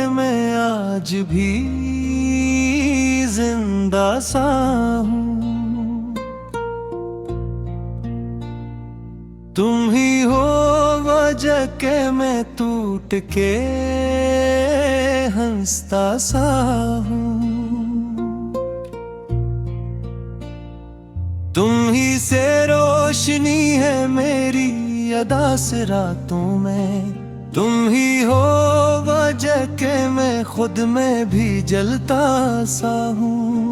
मैं आज भी जिंदा सा हूँ। तुम ही हो वजह के मैं टूट के हंसता सा हूँ। तुम ही से रोशनी है मेरी अदा से रातों में। तुम ही हो वजह के मैं खुद में भी जलता सा हूँ।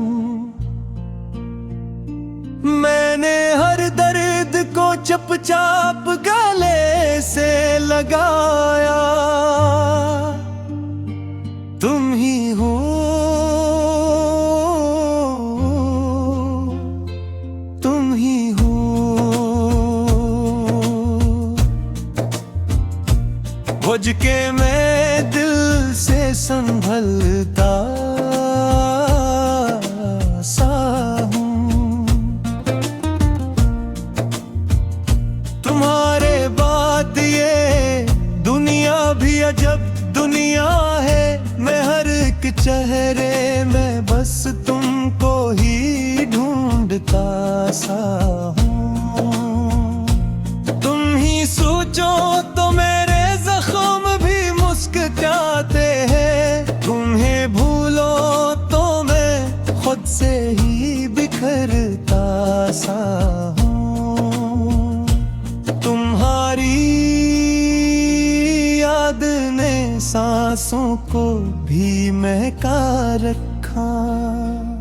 मैंने हर दर्द को चुपचाप गले से लगाया। तुम ही हो, तुम ही हो। बुझ के मैं दिल से संभलता सा हूँ। तुम्हारे बाद ये दुनिया भी अजब दुनिया है। मैं हर एक चेहरे में बस तुमको ही ढूंढता सा हूँ। तुम ही सोचो तो मेरे जख्म भी मुस्कुराते हैं। तुम्हें भूलो तो मैं खुद से ही बिखरता सा हूँ। तुम्हारी याद ने सांसों को भी महका रखा।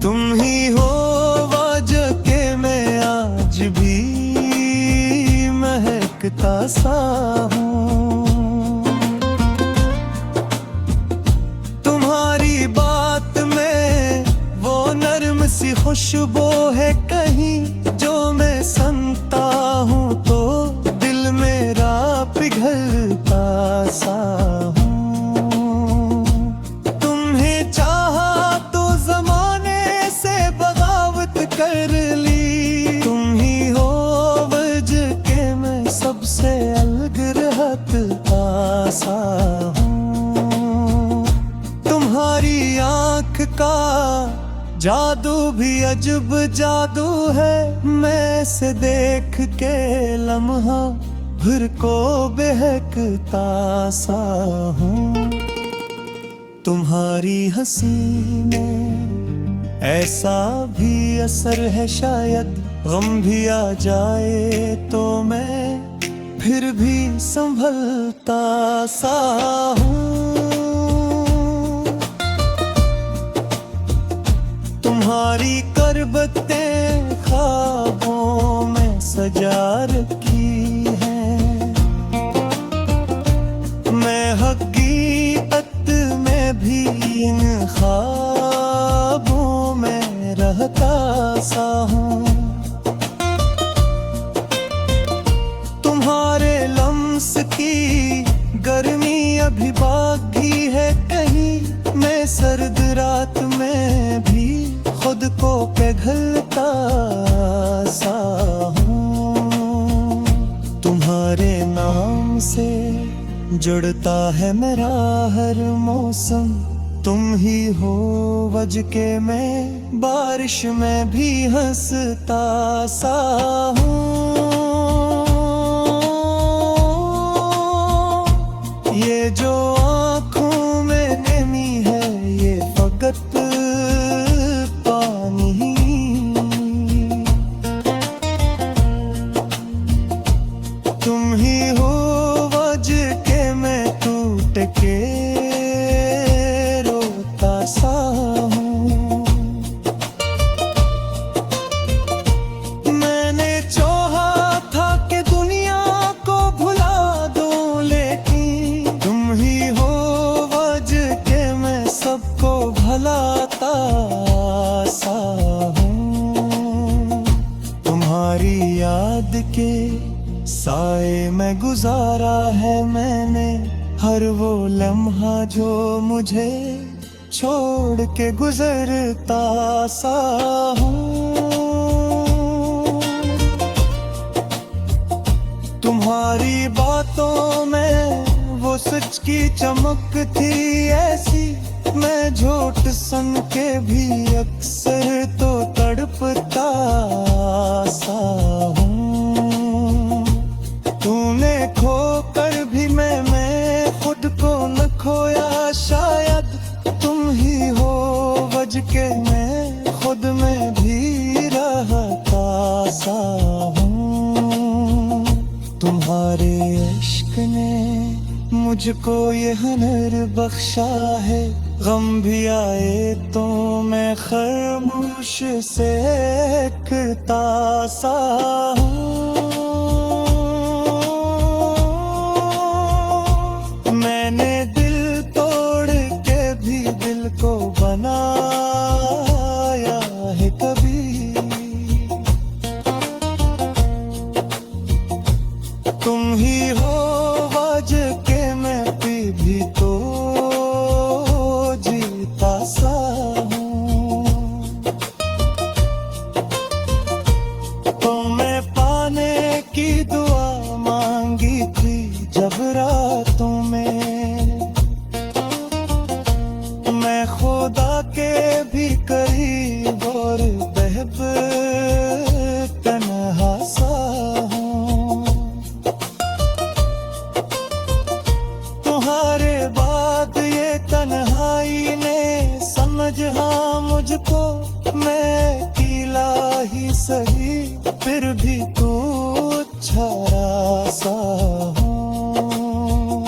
तुम ही हो वजह के मैं आज भी महकता सा हूँ। तुम्हारी बात में वो नर्म सी खुशबू है कहीं जो मैं सुनता हूँ तो दिल मेरा पिघलता सा हूँ। तुम्हें चाहा तो जमाने से बगावत कर ली। तुम ही हो वजह के मैं सबसे अलग रहता सा हूँ। तुम्हारी आँख का जादू भी अजब जादू है। मैं से देख के लम्हा भर को बहकता सा हूँ। तुम्हारी हंसी में ऐसा भी असर है शायद गम भी आ जाए तो मैं फिर भी संभलता सा हूँ। तुम्हारी करबतें ख्वाबों में सजा रखी है। मैं हकीकत में भी इन ख्वाबों में रहता सा हूँ। तुम्हारे लम्स की गर्मी अभी बाकी है कहीं। मैं सर्द रात में भी खुद को पिघलता सा हूँ। तुम्हारे नाम से जुड़ता है मेरा हर मौसम। तुम ही हो वजह के मैं बारिश में भी हंसता सा हूँ। ये जो आँखों में नमी है ये फकत पानी। तुम ही हो वजह के मैं टूट के रोता सा हूँ। मैंने चाहा था कि दुनिया को भुला दूं लेकिन तुम ही हो वजह के मैं सबको भलाता सा हूँ। तुम्हारी याद के साए में गुजारा है मैंने हर वो लम्हा जो मुझे छोड़ के गुजरता सा हूँ। तुम्हारी बातों में वो सच की चमक थी ऐसी सन के भी अक्सर तो तड़पता सा हूँ। तूने खोकर भी मैं खुद को न खोया, शायद तुम ही हो वजह के मैं खुद में भी रहता सा हूँ। तुम्हारे इश्क ने मुझको ये हुनर बख्शा है, गम भी आए तो मैं खामोश से कहता सा हूँ। मैंने दिल तोड़ के भी दिल को बनाया है कभी। तुम ही हो वजह के मैं भी तो जीता सा हूँ। तो मैं पाने की दुआ मांगी थी जब रातों में, मैं खुदा के भी करीब और बहब तन्हा सा हूँ। तुम्हारे बाद ये तन्हाई ने समझा मुझको, मैं अकेला ही सही फिर भी तू अच्छा सा हूँ।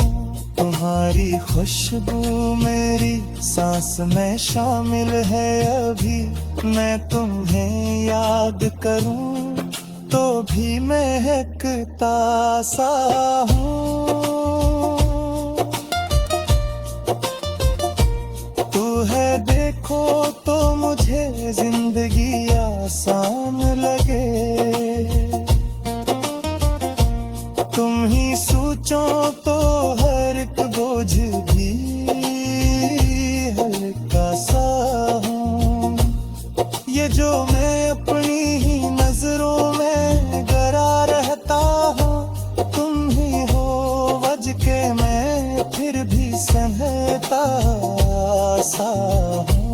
तुम्हारी खुशबू मेरी सांस में शामिल है अभी, मैं तुम्हें याद करूं तो भी महकता सा हूँ। तू है देखो तो मुझे जिंदगी आसान लगे, तुम ही सोचो तो हर एक बोझ भी हल्का सा हूँ। ये जो मैं अपनी ही नजरों में गरा रहता हूँ, तुम ही हो वजह के मैं फिर भी सहता सा हूँ।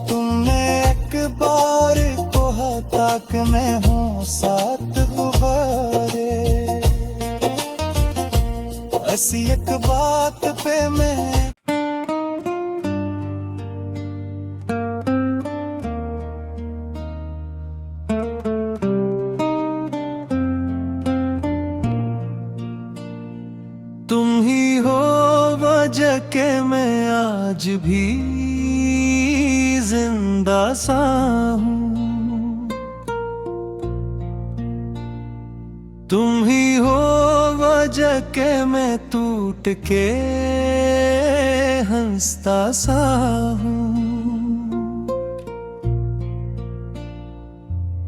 तुमने एक बार कहा तक मैं हूँ साथ गुब्बारे, ऐसी एक बात पे मैं तुम ही हो वजह के मैं आज भी जिंदा सा हूँ। तुम ही हो वजह के मैं टूट के हंसता सा हूँ।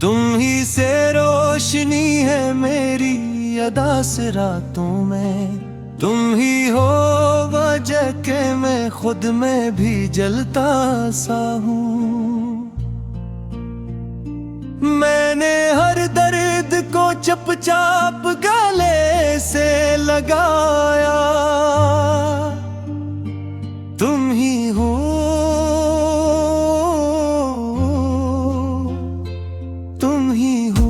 तुम ही से रोशनी है मेरी अदा से रातों में, तुम ही हो वजह के मैं खुद में भी जलता सा हूँ। मैंने हर दर्द को चुपचाप गले से लगाया, तुम ही हो तुम ही हो।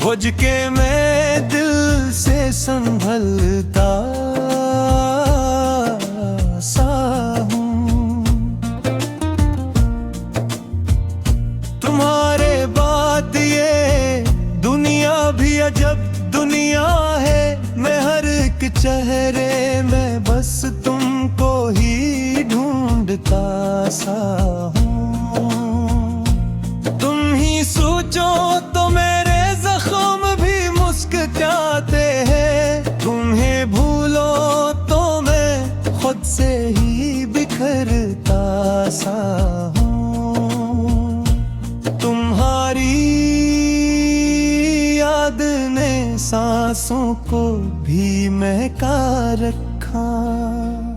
बुझ के मैं दिल से संभलता सा हूँ। तुम्हारे बाद ये दुनिया भी अजब दुनिया है, मैं हर एक चेहरे में बस तुमको ही ढूंढता सा हूँ। तुम ही सोचो तो मेरे जख्म भी मुस्कुराते हैं, तुम्हें भूलो तो मैं खुद से ही बिखरता सा हूँ। तुम्हारी याद ने सांसों को भी महका रखा,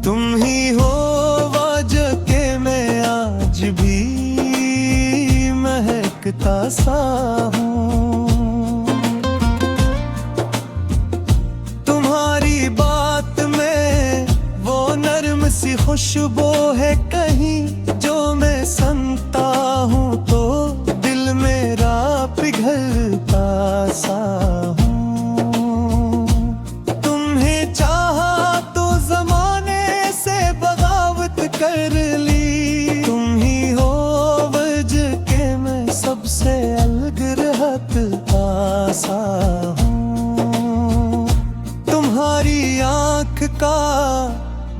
तुम ही हो वजह के मैं आज भी महकता सा हूँ। तुम्हारी खुशबू है कहीं जो मैं सुनता हूँ तो दिल मेरा पिघलता सा हूँ। तुम्हें चाहा तो जमाने से बगावत कर ली, तुम ही हो वजह के मैं सबसे अलग रहता सा हूँ। तुम्हारी आँख का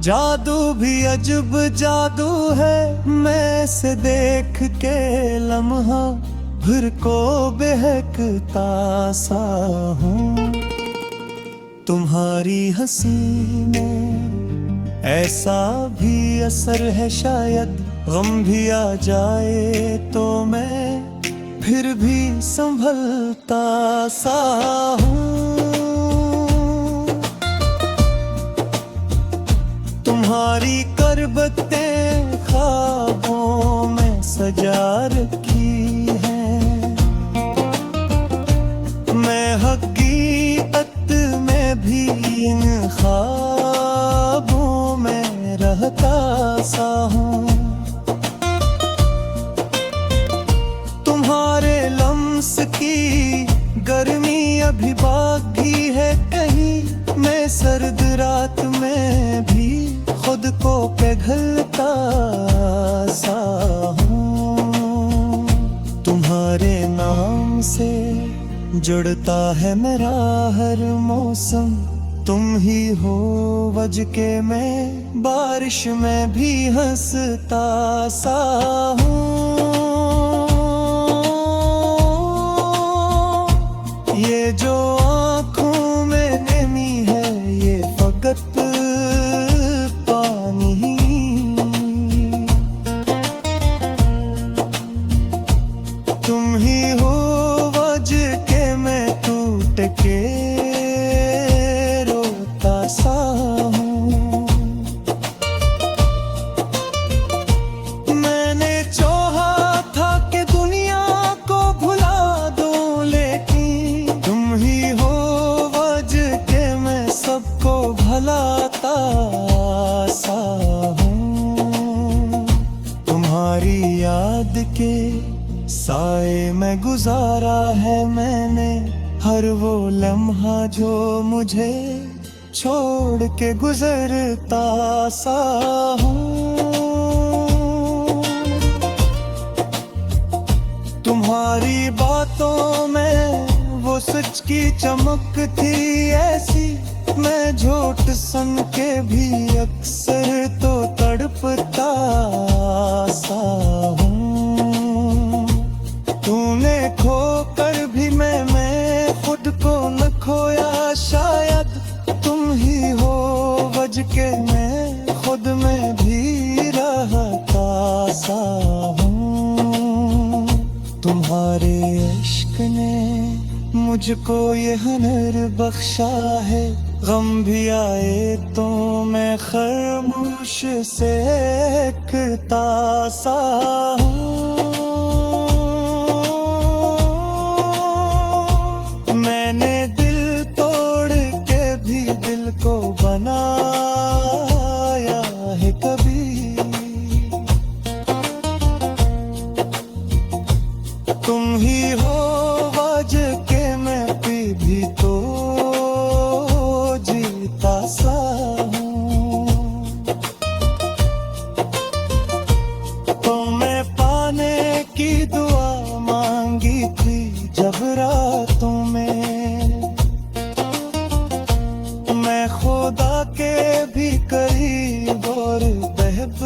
जादू भी अजब जादू है, मैं से देख के लम्हा भर को बहकता सा हूँ। तुम्हारी हंसी में ऐसा भी असर है शायद, गम भी आ जाए तो मैं फिर भी संभलता सा हूँ। तुम्हारी करबतें ख्वाबों में सजा रखी है, मैं हकीकत में भी इन ख्वाबों में रहता सा हूँ। तुम्हारे लम्स की गर्मी अभी बाकी है कहीं, मैं सर्द रात में भी खुद को पिघलता सा हूँ। तुम्हारे नाम से जुड़ता है मेरा हर मौसम, तुम ही हो वजह के मैं बारिश में भी हंसता सा हूँ। ये जो आँखों में नमी है ये फकत तुम ही हो वजह के मैं टूट के रोता सा हूँ। मैंने चाहा था कि दुनिया को भुला दूं, लेकिन तुम ही हो वजह के मैं सबको भलाता सा हूँ। तुम्हारी याद के साए में गुजारा है मैंने हर वो लम्हा जो मुझे छोड़ के गुजरता सा हूँ। तुम्हारी बातों में वो सच की चमक थी ऐसी, मैं झूठ सुन के भी अक्सर तो तड़पता सा हूँ। तूने खो कर भी मैं खुद को न खोया शायद, तुम ही हो वजह के मैं खुद में भी रहता सा हूँ। तुम्हारे इश्क ने मुझको ये हुनर बख्शा है, गम भी आए तो मैं खामोश से कहता सा हूँ। मैंने दिल तोड़ के भी दिल को बनाया है कभी, तुम ही हो वजह के मैं भी तो जीता सा हूँ। तुम्हें पाने की दुआ मांगी थी जब रातों में, मैं खुदा के भी करीब और बहब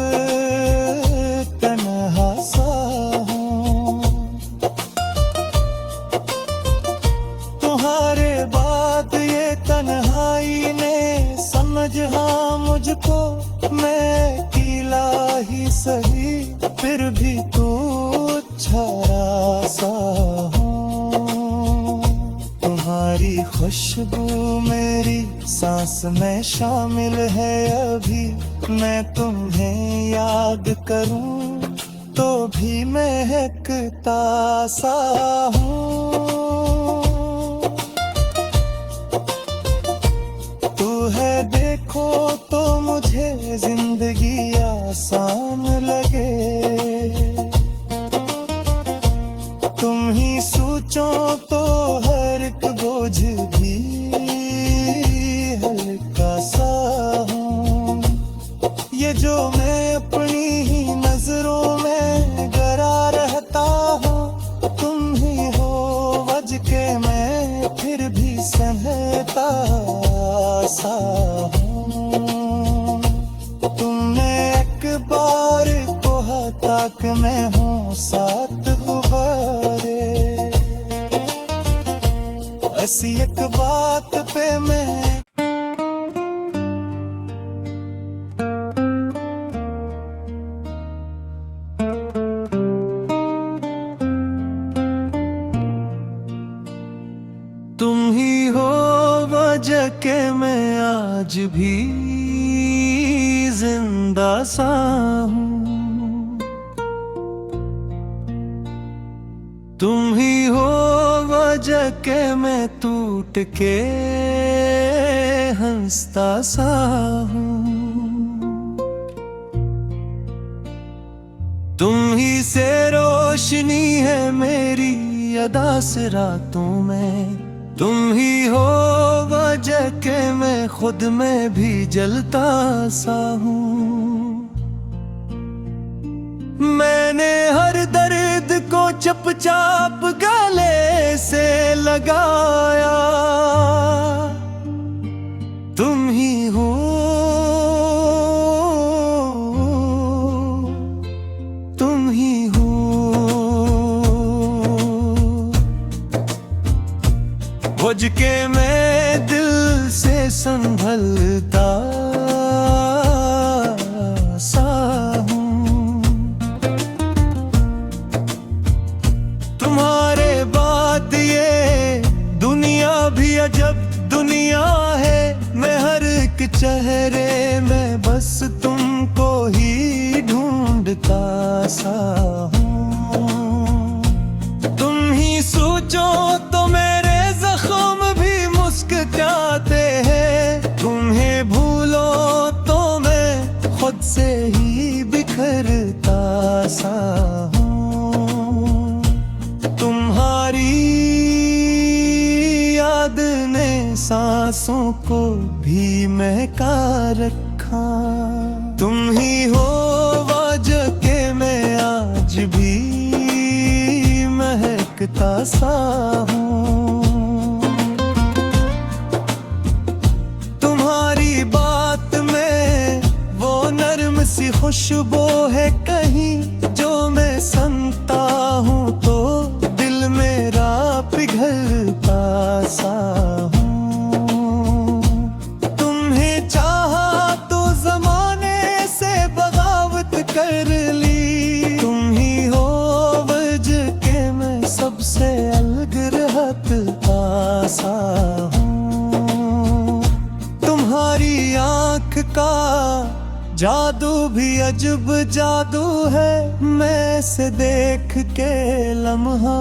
तन्हा सा हूँ। तुम्हारे बाद ये तन्हाई ने समझा मुझको, मैं अकेला ही सही फिर भी तू अच्छा सा हूँ। तुम्हारी खुशबू मेरी सांस में शामिल है अभी, मैं तुम्हें याद करूं तो भी महकता सा हूँ। तू है देखो तो मुझे जिंदगी वजह के मैं आज भी जिंदा सा हूँ। तुम ही हो वजह के मैं टूट के हंसता सा हूँ। तुम ही से रोशनी है मेरी अदा से रातों में। तुम ही हो वजह के मैं खुद में भी जलता सा हूँ। मैंने हर दर्द को चुपचाप गले से लगाया। तुम ही हो, तुम ही हो। बुझ के मैं दिल से संभलता सा हूँ। तुम्हारे बाद ये दुनिया भी अजब दुनिया है। मैं हर एक चेहरे में बस तुमको ही ढूंढता सा हूँ। तुम ही सोचो तो मेरे जख्म भी मुस्कुराते हैं। तुम्हें भूलो तो मैं खुद से ही बिखरता सा हूँ। तुम्हारी याद ने सांसों को भी महका रखा। तुम ही हो वजह के मैं आज भी महकता सा हूँ। तुम्हारी बात में वो नर्म सी खुशबू है कहीं जो मैं सुनता हूँ तो दिल मेरा पिघलता सा हूँ। तुम्हें चाहा तो जमाने से बगावत कर ली। तुम ही हो वजह के मैं सबसे अलग रहता सा हूँ। तुम्हारी आँख का जादू भी अजब जादू है। मैं से देख के लम्हा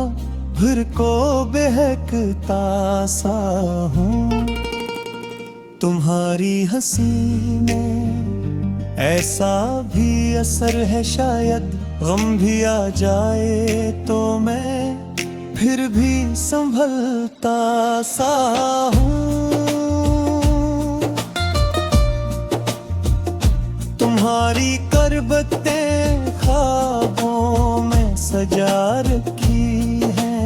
भर को बहकता सा हूँ। तुम्हारी हंसी में ऐसा भी असर है शायद गम भी आ जाए तो मैं फिर भी संभलता सा हूँ। तुम्हारी करबतें ख्वाबों में सजा रखी है।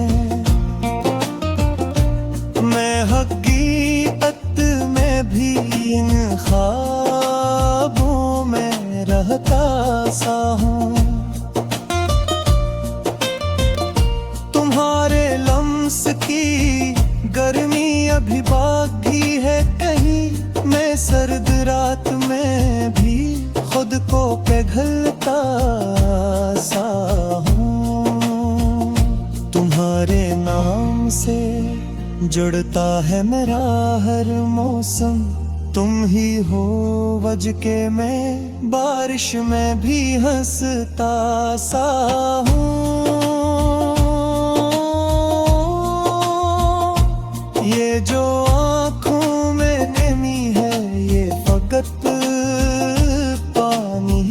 मैं हकीकत में भी इन ख्वाबों में रहता सा हूँ। तुम्हारे लम्स की गर्मी अभी बाकी है कहीं। मैं सर्द रात में भी खुद को पिघलता सा हूँ। तुम्हारे नाम से जुड़ता है मेरा हर मौसम। तुम ही हो वजह के मैं बारिश में भी हंसता सा हूँ। ये जो आँखों में नमी है ये फकत पानी।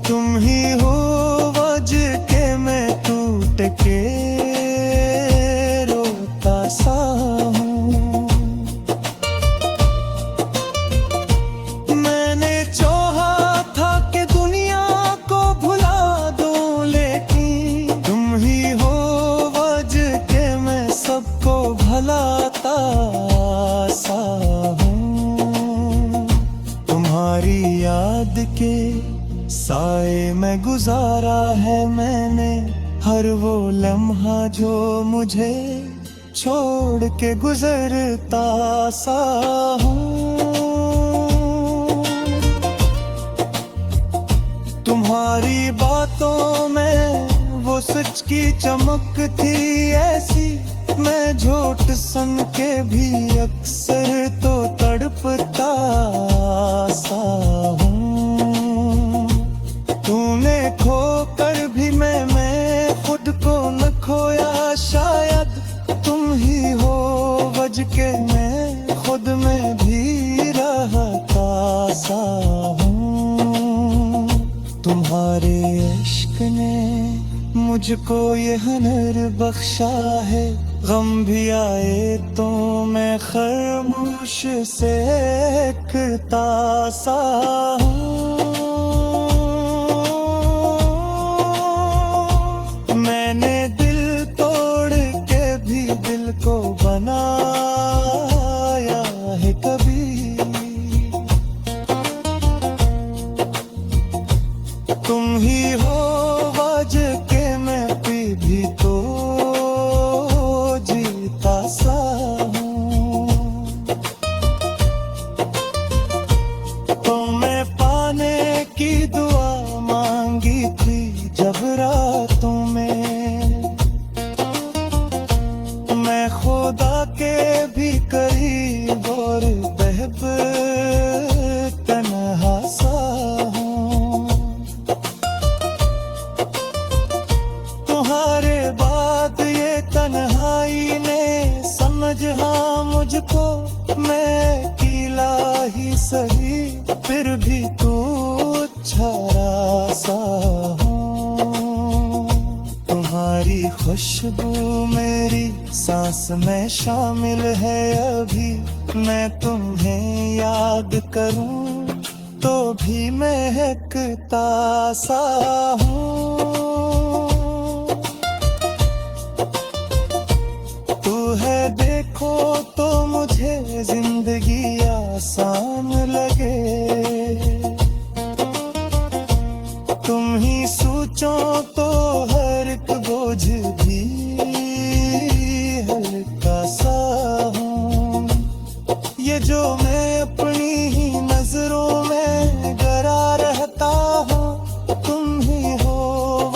तुम ही हो वजह के मैं टूट के रोता सा हूँ। मैंने चाहा था कि दुनिया को भुला दूं लेकिन तुम ही हो वजह के मैं सबको भलाता सा हूँ। तुम्हारी याद के साए में गुजारा है मैंने हर वो लम्हा जो मुझे छोड़ के गुजरता सा हूँ। तुम्हारी बातों में वो सच की चमक थी ऐसी, मैं झूठ सन के भी अक्सर तो तड़पता सा हूँ। तूने खोकर भी मैं खुद को न खोया, शायद तुम ही हो वजह के मैं खुद में भी रहता सा हूँ। तुम्हारे इश्क ने मुझको ये हुनर बख्शा है, गम भी आए तो मैं खामोश से कहता सा हूँ। मैंने दिल तोड़ के भी दिल को बनाया है कभी, तुम ही हो वजह के मैं भी तो जीता सा हूँ। तुम्हें पाने की दुआ मांगी थी जब रातों में, मैं खुदा के भी करीब और बहब तन्हा सा हूँ। तुम्हारे बाद ये तन्हाई ने समझा मुझको, मैं अकेला ही सही फिर भी तू अच्छा सा हूँ। तुम्हारी खुशबू मेरी सांस में शामिल है अभी, मैं तुम्हें याद करूं तो भी महकता सा हूँ। तू है देखो तो मुझे जिंदगी आसान लगे, तुम ही सोचो तो हर एक बोझ भी हल्का सा हूँ। ये जो मैं अपनी ही नजरों में गरा रहता हूँ, तुम ही हो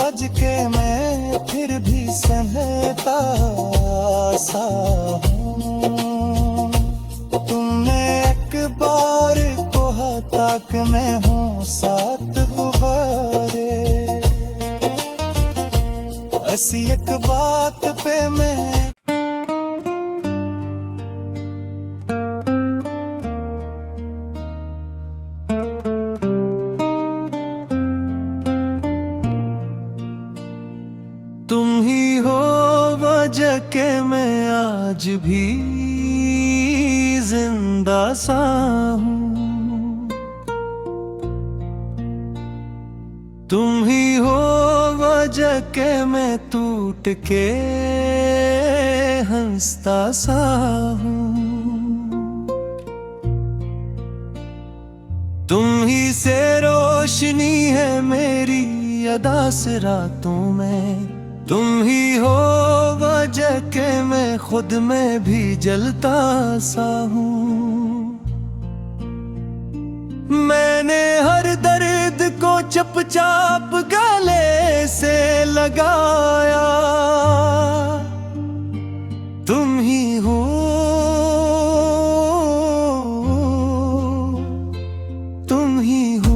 वजह के मैं फिर भी सहता सा हूँ। तुमने एक बार कहा तक मैं हूँ साथ गुब्बारे, ऐसी एक बात पे मैं तुम ही हो वजह के मैं आज भी जिंदा सा हूँ। तुम ही हो वजह के मैं टूट के हंसता सा हूँ। तुम ही से रोशनी है मेरी अदा से रातों में, तुम ही हो वजह के मैं खुद में भी जलता सा हूँ। मैंने हर दर्द को चुपचाप गले से लगाया, तुम ही हो तुम ही हो।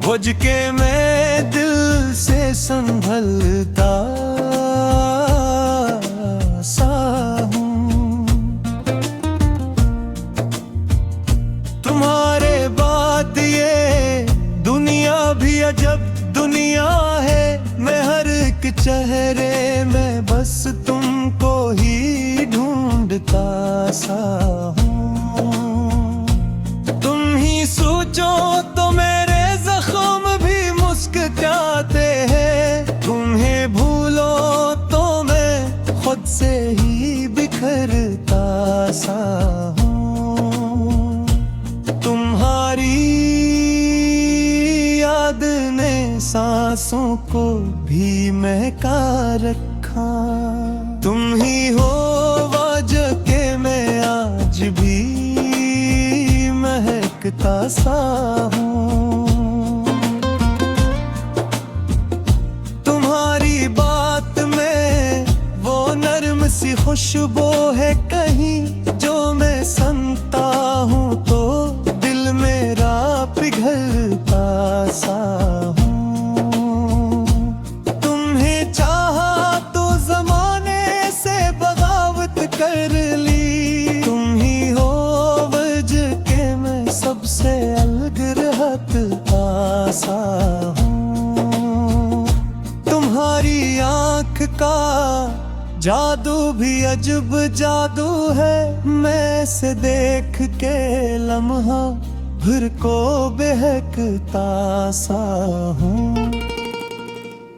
वजह के मैं दिल से संभलता सा हूँ। तुम्हारे बाद ये दुनिया भी अजब दुनिया है, मैं हर एक चेहरे में बस तुमको ही ढूंढता सा हूँ। तुम ही सोचो तो मेरे जख्म भी मुस्कुराते हैं, तुम्हें भूलो तो मैं खुद से ही बिखरता सा हूँ। तुम्हारी याद ने सांसों को भी महका रखा, तुम ही हो वजह के मैं आज भी महकता सा हूँ। खुशबू है कहीं जो मैं सुनता हूँ तो दिल मेरा पिघलता सा हूँ। तुम्हें चाहा तो जमाने से बगावत कर ली, तुम ही हो वजह के मैं सबसे अलग रहता सा हूँ। तुम्हारी आँख का जादू भी अजब जादू है, मैं से देख के लम्हा भर को बहकता सा हूँ।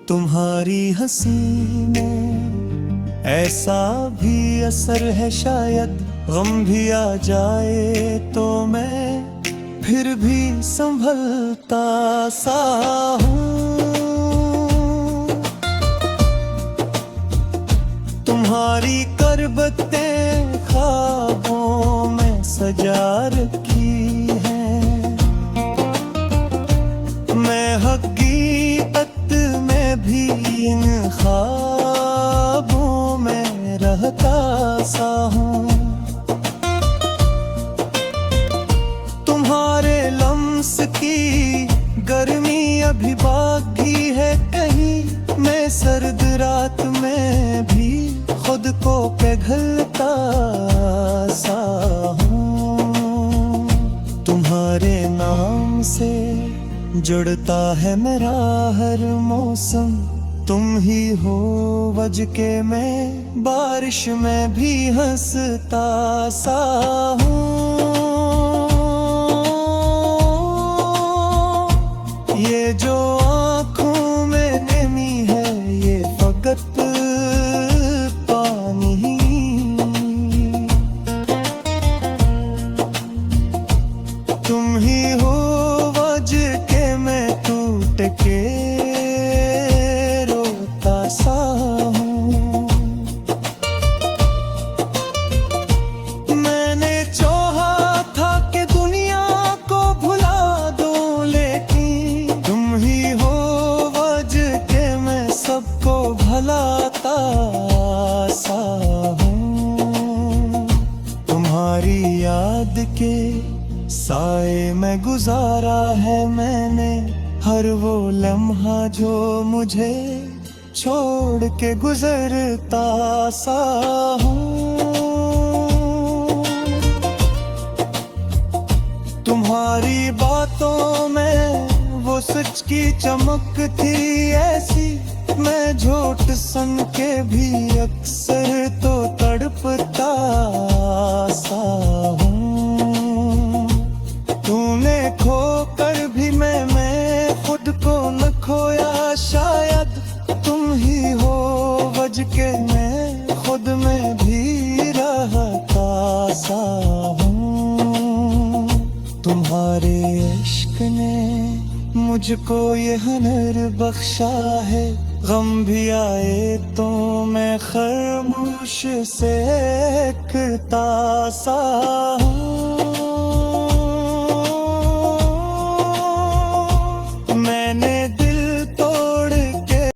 तुम्हारी हंसी में ऐसा भी असर है शायद, गम भी आ जाए तो मैं फिर भी संभलता सा हूँ। तुम्हारी करबतें ख्वाबों में सजा रखी है, मैं हकीकत में भी इन ख्वाबों में रहता सा हूँ। तुम्हारे लम्स की गर्मी अभी बाकी है कहीं, मैं सर्द रात में भी खुद को पिघलता सा हूँ। तुम्हारे नाम से जुड़ता है मेरा हर मौसम, तुम ही हो वजह के मैं बारिश में भी हंसता सा हूँ। ये जो आँखों में नमी है ये फकत तुम ही हो वजह के मैं टूट के रोता सा हूँ। मैंने चाहा था कि दुनिया को भुला दूं, लेकिन तुम ही हो वजह के मैं सबको भलाता सा हूँ। तुम्हारी याद के साए में गुजारा है मैंने हर वो लम्हा जो मुझे छोड़ के गुजरता सा हूँ। तुम्हारी बातों में वो सच की चमक थी ऐसी, मैं झूठ सन के भी अक्सर तो तड़पता सा हूँ। तूने खो कर भी मैं खुद को न खोया शायद, तुम ही हो वजह के मैं खुद में भी रहता सा हूँ। तुम्हारे इश्क ने मुझको ये हुनर बख्शा है, गम भी आए तो मैं खामोश से कहता सा हूँ।